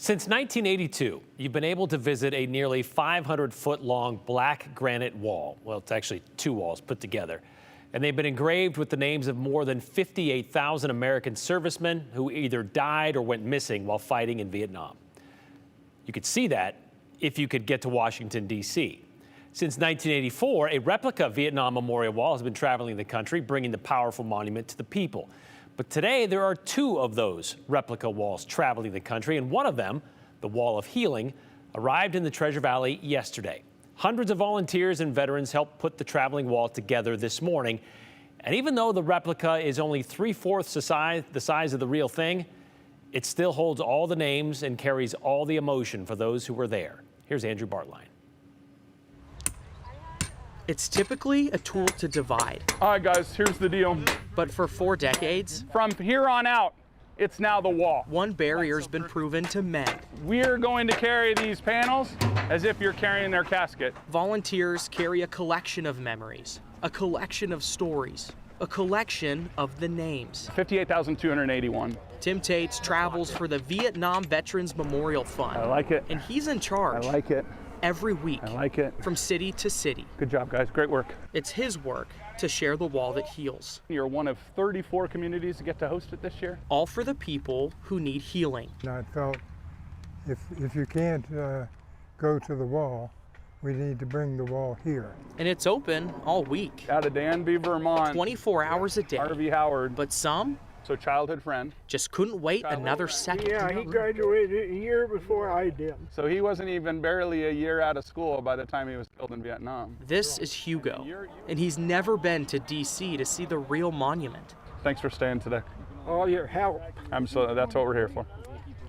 Since 1982, you've been able to visit a nearly 500-foot-long black granite wall. Well, it's actually two walls put together. And they've been engraved with the names of more than 58,000 American servicemen who either died or went missing while fighting in Vietnam. You could see that if you could get to Washington, D.C. Since 1984, a replica Vietnam Memorial Wall has been traveling the country, bringing the powerful monument to the people. But today, there are two of those replica walls traveling the country, and one of them, the Wall of Healing, arrived in the Treasure Valley yesterday. Hundreds of volunteers and veterans helped put the traveling wall together this morning. And even though the replica is only 3/4 the size of the real thing, it still holds all the names and carries all the emotion for those who were there. Here's Andrew Bartline. It's typically a tool to divide. All right, guys, here's the deal. But for 4 decades, From here on out, it's now the wall. one barrier's been proven to mend. We're going to carry these panels as if you're carrying their casket. Volunteers carry a collection of memories, a collection of stories, a collection of the names. 58,281. Tim Tates travels for the Vietnam Veterans Memorial Fund. I like it. And he's in charge I like it. every week, I like it. from city to city. Good job, guys. Great work. It's his work to share the wall that heals, You're one of 34 communities to get to host it this year. all for the people who need healing. And I felt if you can't go to the wall, we need to bring the wall here. And it's open all week, Out of Danby, Vermont, 24 hours a day. Harvey Howard, But some so childhood friend. just couldn't wait another second. Yeah, he graduated a year before I did. So he wasn't even barely a year out of school by the time he was killed in Vietnam. This is Hugo, and he's never been to DC to see the real monument. Thanks for staying today. All your help. Absolutely, that's what we're here for.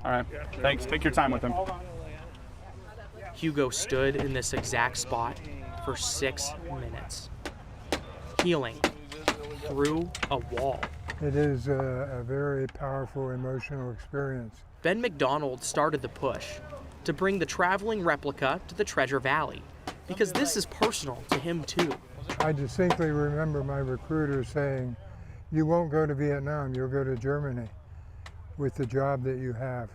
All right, thanks. Take your time with him. Hugo stood in this exact spot for 6 minutes, healing through a wall. It is a very powerful emotional experience. Ben McDonald started the push to bring the traveling replica to the Treasure Valley, because this is personal to him too. I distinctly remember my recruiter saying, "You won't go to Vietnam, you'll go to Germany with the job that you have."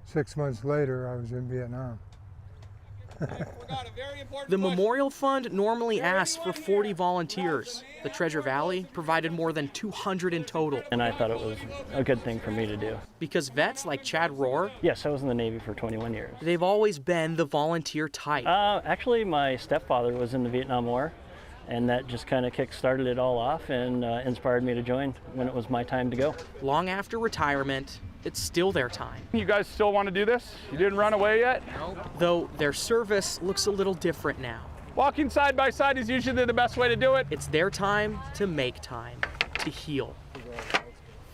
6 months later, I was in Vietnam. The Memorial Fund normally asks for 40 volunteers. The Treasure Valley provided more than 200 in total, And I thought it was a good thing for me to do. because vets like Chad Rohr, Yes, I was in the Navy for 21 years. they've always been the volunteer type. Actually, my stepfather was in the Vietnam War, and that just kind of kick-started it all off and inspired me to join when it was my time to go. Long after retirement, it's still their time. You guys still want to do this? You didn't run away yet? Though their service looks a little different now. Walking side by side is usually the best way to do it. It's their time to make time, to heal.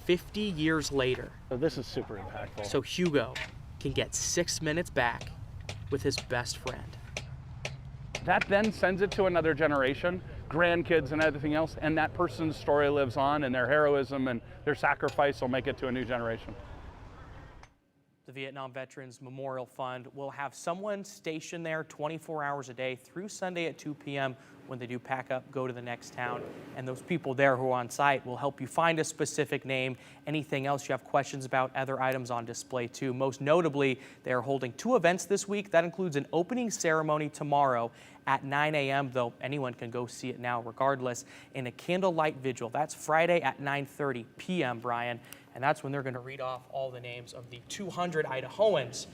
50 years later, So this is super impactful. so Hugo can get 6 minutes back with his best friend. That then sends it to another generation, grandkids and everything else, and that person's story lives on, and their heroism and their sacrifice will make it to a new generation. The Vietnam Veterans Memorial Fund will have someone stationed there 24 hours a day through Sunday at 2 p.m. when they do pack up, go to the next town. And those people there who are on site will help you find a specific name, anything else you have questions about, other items on display too. Most notably, they are holding 2 events this week. That includes an opening ceremony tomorrow at 9 a.m., though anyone can go see it now regardless, and a candlelight vigil. That's Friday at 9:30 p.m., Brian. And that's when they're going to read off all the names of the 200 Idahoans,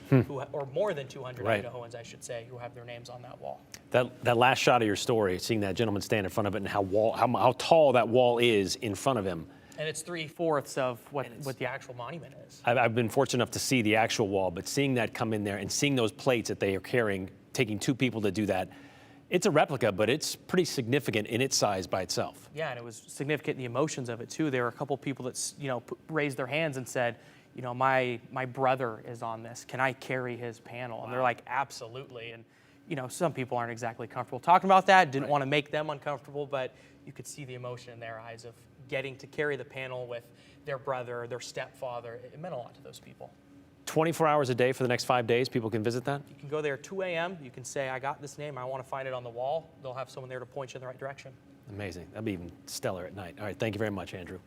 or more than 200 Right. Idahoans, I should say, who have their names on that wall. That last shot of your story, seeing that gentleman stand in front of it and how tall that wall is in front of him. And it's 3/4 of what the actual monument is. I've been fortunate enough to see the actual wall, but seeing that come in there and seeing those plates that they are carrying, taking 2 people to do that, it's a replica, but it's pretty significant in its size by itself. Yeah, and it was significant in the emotions of it too. There were a couple people that raised their hands and said, my brother is on this. Can I carry his panel? And they're like, absolutely. And some people aren't exactly comfortable talking about that. Didn't want to make them uncomfortable, but you could see the emotion in their eyes of getting to carry the panel with their brother, their stepfather. It meant a lot to those people. 24 hours a day for the next 5 days, people can visit that? You can go there 2 a.m. You can say, I got this name. I want to find it on the wall. They'll have someone there to point you in the right direction. Amazing. That'd be even stellar at night. All right, thank you very much, Andrew.